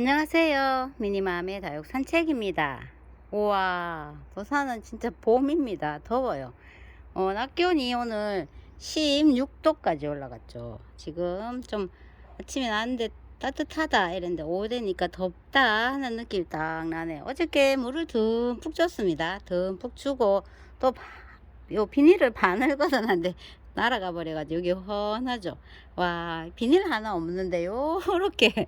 안녕하세요. 미니맘의 다육 산책입니다. 우와, 부산은 진짜 봄입니다. 더워요. 낮 기온이 오늘 16도까지 올라갔죠. 지금 좀 아침에 나왔는데 따뜻하다 이랬는데 오후 되니까 덥다 하는 느낌이 딱 나네요. 어저께 물을 듬뿍 줬습니다. 듬뿍 주고 또 요 비닐을 반을 걷어놨는데 날아가 버려가지고 여기 훤하죠. 와, 비닐 하나 없는데 요렇게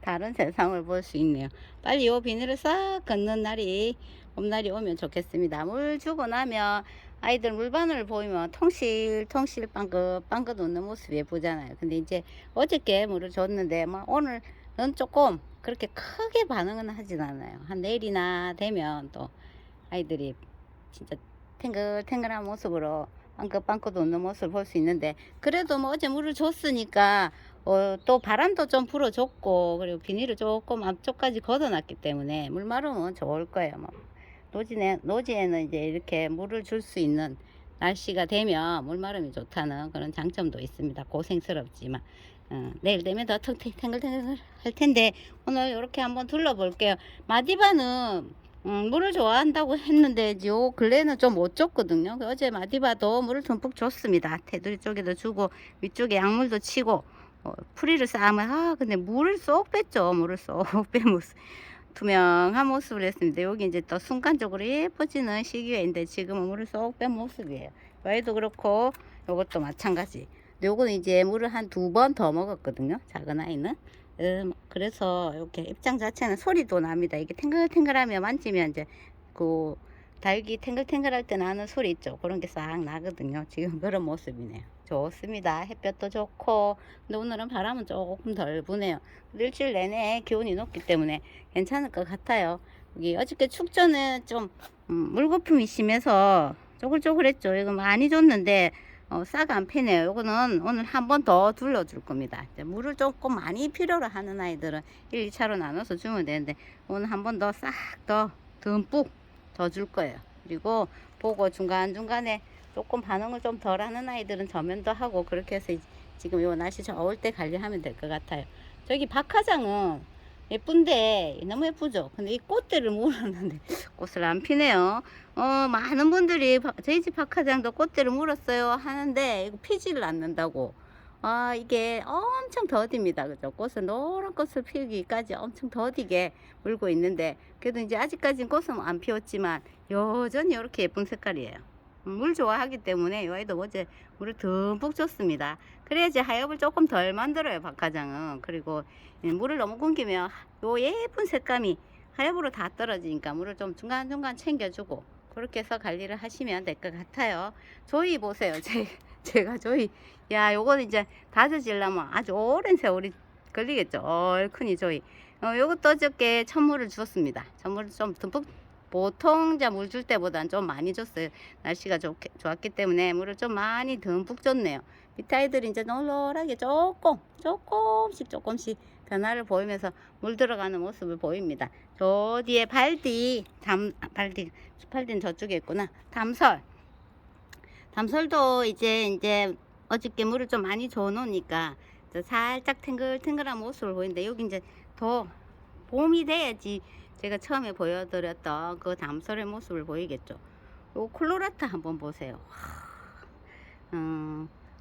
다른 세상을 볼 수 있네요. 빨리 요 비닐을 싹 걷는 날이 봄날이 오면 좋겠습니다. 물 주고 나면 아이들 물바늘을 보이면 통실통실 빵긋빵긋 웃는 모습이 예쁘잖아요. 근데 이제 어저께 물을 줬는데 오늘은 조금 그렇게 크게 반응은 하진 않아요. 한 내일이나 되면 또 아이들이 진짜 탱글탱글한 모습으로 빵긋빵긋 웃는 모습을 볼 수 있는데, 그래도 어제 물을 줬으니까 또 바람도 좀 불어줬고, 그리고 비닐을 조금 앞쪽까지 걷어놨기 때문에 물 마르면 좋을 거예요. 노지에는 이제 이렇게 물을 줄 수 있는 날씨가 되면 물 마름이 좋다는 그런 장점도 있습니다. 고생스럽지만 내일 되면 더 탱글탱글 할 텐데 오늘 이렇게 한번 둘러볼게요. 마디바는 물을 좋아한다고 했는데 요 근래는 좀 못 줬거든요. 어제 마디바도 물을 듬뿍 줬습니다. 테두리 쪽에도 주고 위쪽에 약물도 치고 풀이를 쌓으면 근데 물을 쏙 뺐죠. 물을 쏙 빼면서 투명한 모습을 했습니다. 여기 이제 또 순간적으로 예뻐지는 시기인데 지금은 물을 쏙 뺀 모습이에요. 얘도 그렇고 요것도 마찬가지. 요거는 이제 물을 한 2번 더 먹었거든요. 작은 아이는. 그래서 이렇게 입장 자체는 소리도 납니다. 이게 탱글탱글하면 만지면 이제 그 달기 탱글탱글할 때 나는 소리 있죠. 그런 게 싹 나거든요. 지금 그런 모습이네요. 좋습니다. 햇볕도 좋고, 근데 오늘은 바람은 조금 덜 부네요. 일주일 내내 기온이 높기 때문에 괜찮을 것 같아요. 여기 어저께 축전에 좀 물거품이 심해서 쪼글쪼글했죠. 이거 많이 줬는데 싹 안 피네요. 요거는 오늘 한 번 더 둘러줄 겁니다. 물을 조금 많이 필요로 하는 아이들은 1, 2차로 나눠서 주면 되는데 오늘 한 번 더 싹 더 듬뿍 더 줄 거예요. 그리고 보고 중간중간에 조금 반응을 좀 덜 하는 아이들은 저면도 하고, 그렇게 해서 지금 요 날씨 좋을 때 관리하면 될 것 같아요. 저기 박하장은 예쁜데 너무 예쁘죠. 근데 이 꽃대를 물었는데 꽃을 안 피네요. 많은 분들이 저희 집 박하장도 꽃대를 물었어요 하는데 이거 피지를 않는다고. 이게 엄청 더딥니다. 그죠? 꽃을 노란 꽃을 피우기까지 엄청 더디게 물고 있는데, 그래도 이제 아직까지는 꽃은 안 피웠지만 여전히 이렇게 예쁜 색깔이에요. 물 좋아하기 때문에 이 아이도 어제 물을 듬뿍 줬습니다. 그래야지 하엽을 조금 덜 만들어요, 박하장은. 그리고 물을 너무 굶기면 요 예쁜 색감이 하엽으로 다 떨어지니까 물을 좀 중간중간 챙겨주고 그렇게 해서 관리를 하시면 될 것 같아요. 조이 보세요. 제가 조이, 야, 요거는 이제 다져지려면 아주 오랜 세월이 걸리겠죠. 얼큰이 조이. 요것도 어저께 찬물을 주었습니다. 찬물을 좀 듬뿍, 보통 물 줄 때보다는 좀 많이 줬어요. 날씨가 좋았기 때문에 물을 좀 많이 듬뿍 줬네요. 밑에 아이들이 이제 널널하게 조금씩 변화를 보이면서 물 들어가는 모습을 보입니다. 저 뒤에 팔디는 저쪽에 있구나. 담설도 이제 어저께 물을 좀 많이 줘 놓으니까 살짝 탱글탱글한 모습을 보이는데, 여기 이제 더 봄이 돼야지 제가 처음에 보여드렸던 그 담설의 모습을 보이겠죠. 요 콜로라타 한번 보세요.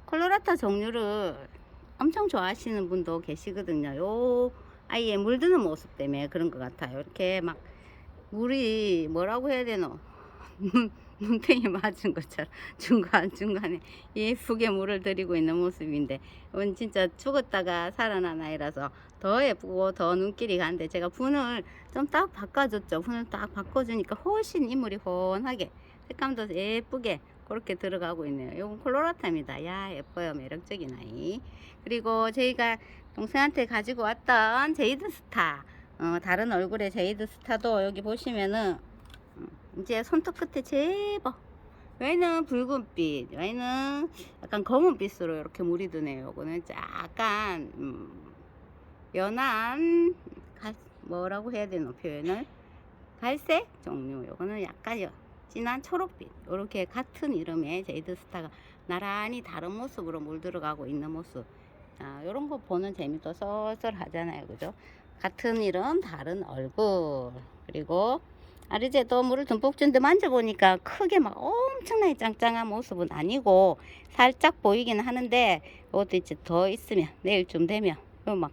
콜로라타 종류를 엄청 좋아하시는 분도 계시거든요. 요 아이의 물드는 모습 때문에 그런 것 같아요. 이렇게 막 물이 뭐라고 해야 되노? 눈탱이 맞은 것처럼 중간중간에 예쁘게 물을 들이고 있는 모습인데, 이건 진짜 죽었다가 살아난 아이라서 더 예쁘고 더 눈길이 가는데, 제가 분을 좀 딱 바꿔줬죠. 분을 딱 바꿔주니까 훨씬 인물이 훤하게 색감도 예쁘게 그렇게 들어가고 있네요. 이건 콜로라타입니다. 야, 예뻐요. 매력적인 아이. 그리고 저희가 동생한테 가지고 왔던 제이드 스타, 다른 얼굴의 제이드 스타도 여기 보시면은 이제 손톱 끝에 제법, 얘는 붉은빛, 얘는 약간 검은빛으로 이렇게 물이 드네요. 요거는 약간 연한 뭐라고 해야 되나 표현을, 갈색 종류. 요거는 약간 진한 초록빛. 이렇게 같은 이름의 제이드 스타가 나란히 다른 모습으로 물 들어가고 있는 모습. 요런 거 보는 재미도 쏠쏠하잖아요. 그죠? 같은 이름 다른 얼굴. 그리고 아르제도 물을 듬뿍 준데 만져보니까 크게 막 엄청나게 짱짱한 모습은 아니고 살짝 보이긴 하는데, 이것도 이제 더 있으면 내일쯤 되면 막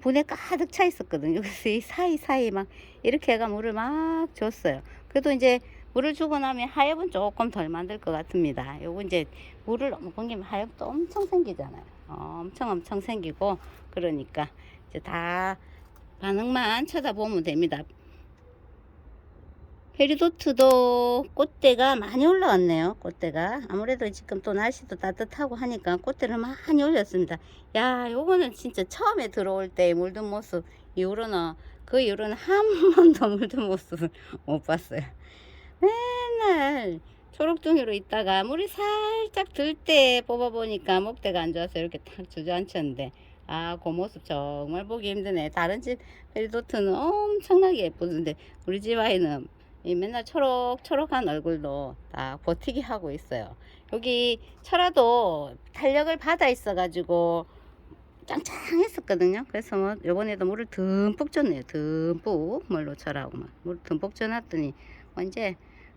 분에 가득 차 있었거든요. 그래서 이 사이사이 막 이렇게 해가 물을 막 줬어요. 그래도 이제 물을 주고 나면 하엽은 조금 덜 만들 것 같습니다. 요거 이제 물을 너무 공기면 하엽도 엄청 생기잖아요. 엄청 생기고, 그러니까 이제 다 반응만 쳐다보면 됩니다. 페리도트도 꽃대가 많이 올라왔네요. 꽃대가 아무래도 지금 또 날씨도 따뜻하고 하니까 꽃대를 많이 올렸습니다. 야, 요거는 진짜 처음에 들어올 때 물든 모습 이후로는, 그 이후로는 한 번도 물든 모습을 못 봤어요. 맨날 초록둥이로 있다가 물이 살짝 들 때 뽑아보니까 목대가 안 좋아서 이렇게 탁 주저앉혔는데, 아, 그 모습 정말 보기 힘드네. 다른 집 페리도트는 엄청나게 예쁘던데 우리 집 아이는 이 맨날 초록초록한 얼굴도 딱 버티기 하고 있어요. 여기 철화도 탄력을 받아 있어 가지고 짱짱했었거든요. 그래서 뭐 요번에도 물을 듬뿍 줬네요. 듬뿍 물로 철하고 막 물 듬뿍 줘놨더니 뭐 이제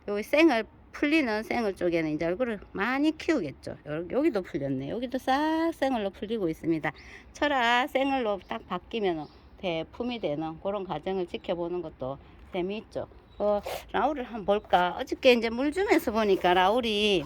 여기 생을 풀리는 생을 쪽에는 이제 얼굴을 많이 키우겠죠. 여기도 풀렸네. 여기도 싹 생얼로 풀리고 있습니다. 철화 생얼로 딱 바뀌면 대품이 되는 그런 과정을 지켜보는 것도 재미있죠. 라울을 한번 볼까. 어저께 이제 물 주면서 보니까 라울이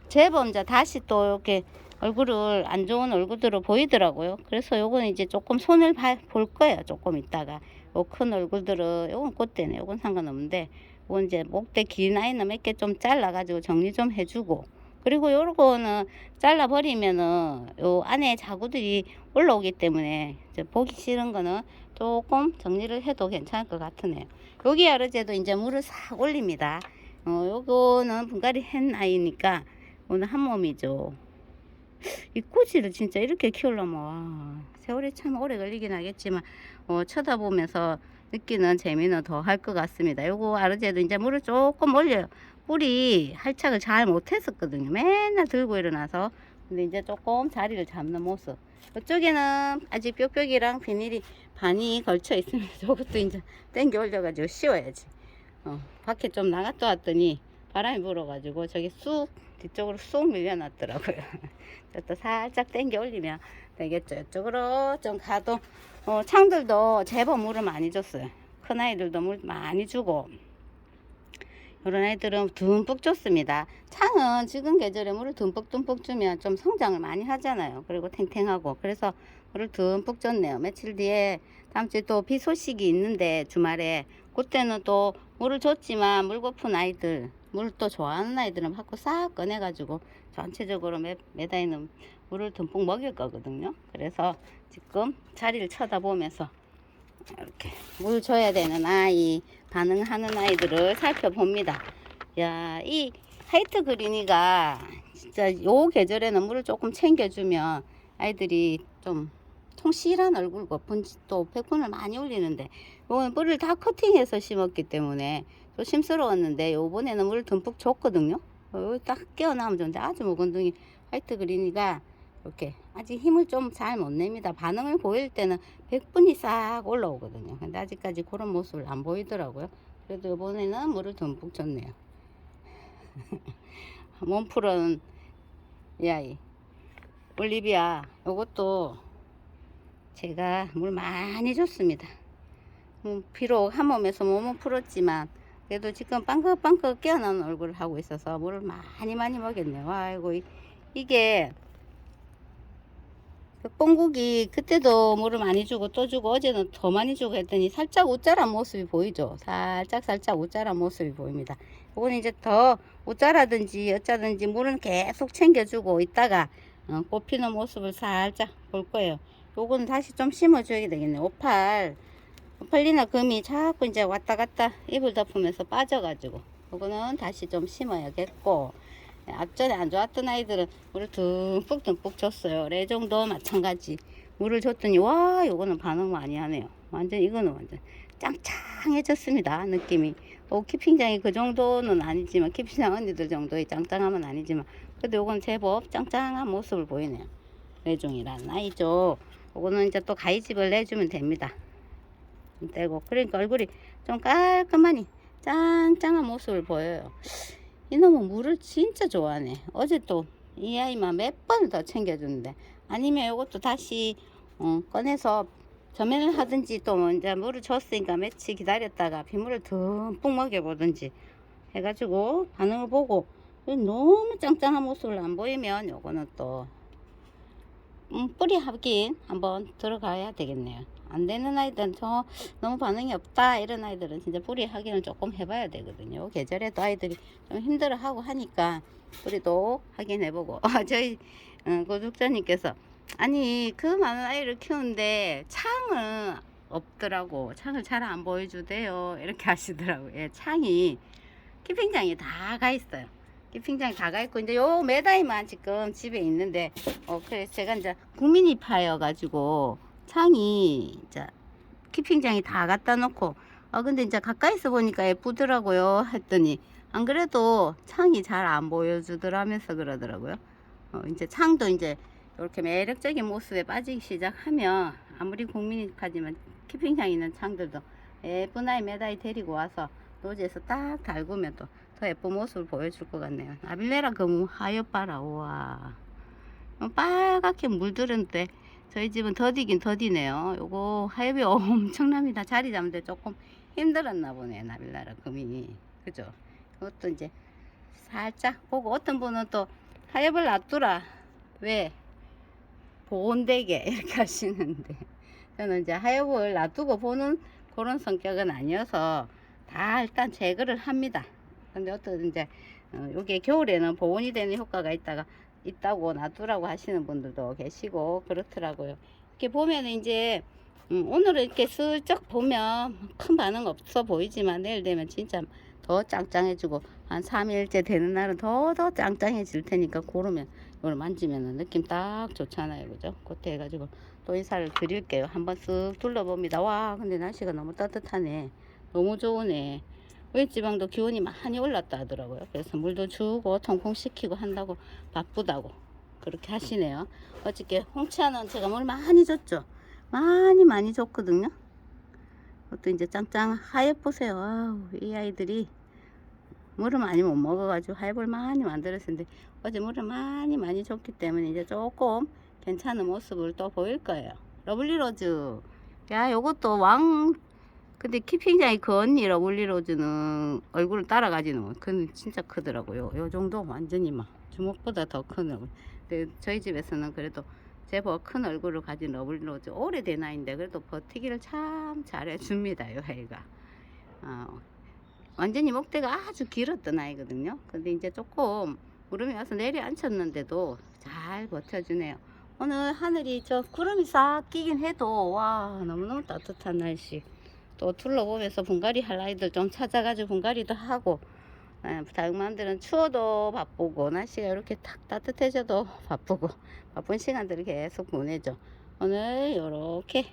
제법 이제 다시 또 이렇게 얼굴을 안 좋은 얼굴들로 보이더라고요. 그래서 요건 이제 조금 손을 볼 거예요. 조금 있다가. 요 큰 얼굴들은 요건 꽃대네. 요건 상관없는데, 요건 이제 목대 긴 아이는 몇 개 좀 잘라 가지고 정리 좀 해주고, 그리고 요거는 잘라 버리면은 요 안에 자구들이 올라오기 때문에 이제 보기 싫은 거는 조금 정리를 해도 괜찮을 것 같으네요. 여기 아르제도 이제 물을 싹 올립니다. 요거는 분갈이 한 아이니까 오늘 한 몸이죠. 이 꼬지를 진짜 이렇게 키우려면 와, 세월이 참 오래 걸리긴 하겠지만 쳐다보면서 느끼는 재미는 더 할 것 같습니다. 요거 아르제도 이제 물을 조금 올려요. 뿌리 할착을 잘 못했었거든요. 맨날 들고 일어나서. 근데 이제 조금 자리를 잡는 모습. 이쪽에는 아직 뾱뾱이랑 비닐이 반이 걸쳐 있습니다. 저것도 이제 땡겨 올려가지고 씌워야지. 밖에 좀 나갔다 왔더니 바람이 불어가지고 저기 쑥 뒤쪽으로 쑥 밀려났더라고요. 또 살짝 당겨 올리면 되겠죠. 이쪽으로 좀 가도 창들도 제법 물을 많이 줬어요. 큰 아이들도 물 많이 주고, 이런 아이들은 듬뿍 줬습니다. 창은 지금 계절에 물을 듬뿍 주면 좀 성장을 많이 하잖아요. 그리고 탱탱하고. 그래서 물을 듬뿍 줬네요. 며칠 뒤에 다음 주에 또 비 소식이 있는데 주말에, 그때는 또 물을 줬지만 물 고픈 아이들, 물 또 좋아하는 아이들은 밖으로 싹 꺼내가지고 전체적으로 매다이는 물을 듬뿍 먹일 거거든요. 그래서 지금 자리를 쳐다보면서 이렇게 물 줘야 되는 아이, 반응하는 아이들을 살펴봅니다. 야, 이 화이트 그린이가 진짜 요 계절에는 물을 조금 챙겨주면 아이들이 좀 통실한 얼굴과 또 백분을 많이 올리는데, 요건 물을 다 커팅해서 심었기 때문에 조심스러웠는데 요번에는 물을 듬뿍 줬거든요. 여기 딱 끼어나오면 좋은데, 아주 묵은둥이 화이트 그린이가 이렇게 아직 힘을 좀 잘 못 냅니다. 반응을 보일 때는 백분이 싹 올라오거든요. 근데 아직까지 그런 모습을 안 보이더라고요. 그래도 이번에는 물을 듬뿍 줬네요. 몸풀은 이 아이 올리비아, 요것도 제가 물 많이 줬습니다. 비록 한 몸에서 몸은 풀었지만 그래도 지금 빵긋빵긋 깨어나는 얼굴을 하고 있어서 물을 많이 먹였네요. 아이고, 이게 뽕국이 그때도 물을 많이 주고 또 주고 어제는 더 많이 주고 했더니 살짝 우짜란 모습이 보이죠. 살짝 우짜란 모습이 보입니다. 이건 이제 더 우짜라든지 어쩌든지 물은 계속 챙겨주고 있다가 꽃피는 모습을 살짝 볼 거예요. 요거는 다시 좀 심어줘야 되겠네요. 오팔리나 금이 자꾸 이제 왔다 갔다 이불 덮으면서 빠져가지고 요거는 다시 좀 심어야겠고, 앞전에 안 좋았던 아이들은 물을 듬뿍 줬어요. 레종도 마찬가지 물을 줬더니 와, 요거는 반응 많이 하네요. 완전 이거는 완전 짱짱해졌습니다. 느낌이. 키핑장이 그 정도는 아니지만, 키핑장 언니들 정도의 짱짱함은 아니지만 그래도 요건 제법 짱짱한 모습을 보이네요. 레종이라는 아이죠. 요거는 이제 또 가위집을 내주면 됩니다. 떼고, 그러니까 얼굴이 좀 깔끔하니 짱짱한 모습을 보여요. 이놈은 물을 진짜 좋아하네. 어제 또 이 아이만 몇 번을 더 챙겨주는데, 아니면 이것도 다시 꺼내서 저면을 하든지, 또 이제 물을 줬으니까 며칠 기다렸다가 빗물을 듬뿍 먹여보든지 해가지고 반응을 보고, 너무 짱짱한 모습을 안 보이면 요거는 또 뿌리 확인 한번 들어가야 되겠네요. 안 되는 아이들은 너무 반응이 없다 이런 아이들은 진짜 뿌리 확인을 조금 해봐야 되거든요. 계절에도 아이들이 좀 힘들어하고 하니까 뿌리도 확인해보고. 저희 구독자님께서 아니 그 많은 아이를 키우는데 창은 없더라고, 창을 잘 안 보여주대요 이렇게 하시더라고요. 예, 창이 키핑장이 다 가 있어요. 키핑장이 다 가 있고 이제 요 메다이만 지금 집에 있는데, 그래서 제가 이제 국민이파여 가지고 창이 이제 키핑장이 다 갖다 놓고, 근데 이제 가까이서 보니까 예쁘더라고요 했더니, 안 그래도 창이 잘 안 보여주더라면서 그러더라고요. 이제 창도 이제 이렇게 매력적인 모습에 빠지기 시작하면, 아무리 국민이파지만 키핑장 있는 창들도 예쁜 아이 메다이 데리고 와서 노지에서 딱 달구면 또 더 예쁜 모습을 보여줄 것 같네요. 나빌레라 그 하얗봐라. 우와, 빨갛게 물들었는데 저희 집은 더디긴 더디네요. 요거 하엽이 엄청납니다. 자리 잡는데 조금 힘들었나 보네, 나빌레라 금이. 그죠? 그것도 이제 살짝 보고, 어떤 분은 또 하엽을 놔두라, 왜 보온되게 이렇게 하시는데, 저는 이제 하엽을 놔두고 보는 그런 성격은 아니어서 다 일단 제거를 합니다. 근데 어떤 이제 요게 겨울에는 보온이 되는 효과가 있다고 놔두라고 하시는 분들도 계시고 그렇더라고요. 이렇게 보면 이제 오늘은 이렇게 슬쩍 보면 큰 반응 없어 보이지만, 내일 되면 진짜 더 짱짱해지고, 한 3일째 되는 날은 더 짱짱해질 테니까, 고르면 이걸 만지면 느낌 딱 좋잖아요. 그죠? 그때 해가지고 또 인사를 드릴게요. 한번 쓱 둘러봅니다. 와, 근데 날씨가 너무 따뜻하네. 너무 좋으네. 외지방도 기온이 많이 올랐다 하더라고요. 그래서 물도 주고 통풍시키고 한다고 바쁘다고 그렇게 하시네요. 어저께 홍차는 제가 물 많이 줬죠. 많이 줬거든요. 그것도 이제 짱짱 하얘 보세요. 아우, 이 아이들이 물을 많이 못 먹어가지고 하얘볼 많이 만들었는데, 어제 물을 많이 줬기 때문에 이제 조금 괜찮은 모습을 또 보일 거예요. 러블리로즈, 야, 요것도 근데 키핑장이 그 언니 러블리로즈는 얼굴을 따라가지는, 그는 진짜 크더라고요. 요 정도 완전히 막 주먹보다 더 큰 얼굴. 근데 저희 집에서는 그래도 제법 큰 얼굴을 가진 러블리로즈, 오래된 아이인데 그래도 버티기를 참 잘해줍니다, 요 애가. 완전히 목대가 아주 길었던 아이거든요. 근데 이제 조금 구름이 와서 내려앉혔는데도 잘 버텨주네요. 오늘 하늘이 구름이 싹 끼긴 해도, 와, 너무너무 따뜻한 날씨. 또 둘러보면서 분갈이 할 아이들 좀 찾아가지고 분갈이도 하고, 다육맘들은 추워도 바쁘고 날씨가 이렇게 탁 따뜻해져도 바쁘고, 바쁜 시간들을 계속 보내죠. 오늘 요렇게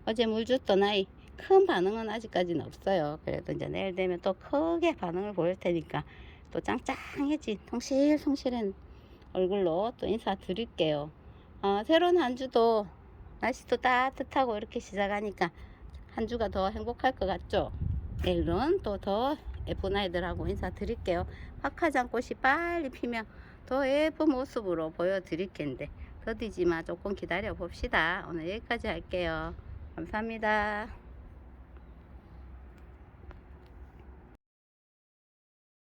어제 물 줬던 아이 큰 반응은 아직까지는 없어요. 그래도 이제 내일 되면 또 크게 반응을 보일 테니까 또 짱짱해진 통실통실한 얼굴로 또 인사드릴게요. 새로운 한 주도 날씨도 따뜻하고 이렇게 시작하니까 한 주가 더 행복할 것 같죠? 내일은 또 더 예쁜 아이들하고 인사드릴게요. 박하장꽃이 빨리 피면 더 예쁜 모습으로 보여드릴 텐데, 더디지만 조금 기다려 봅시다. 오늘 여기까지 할게요. 감사합니다.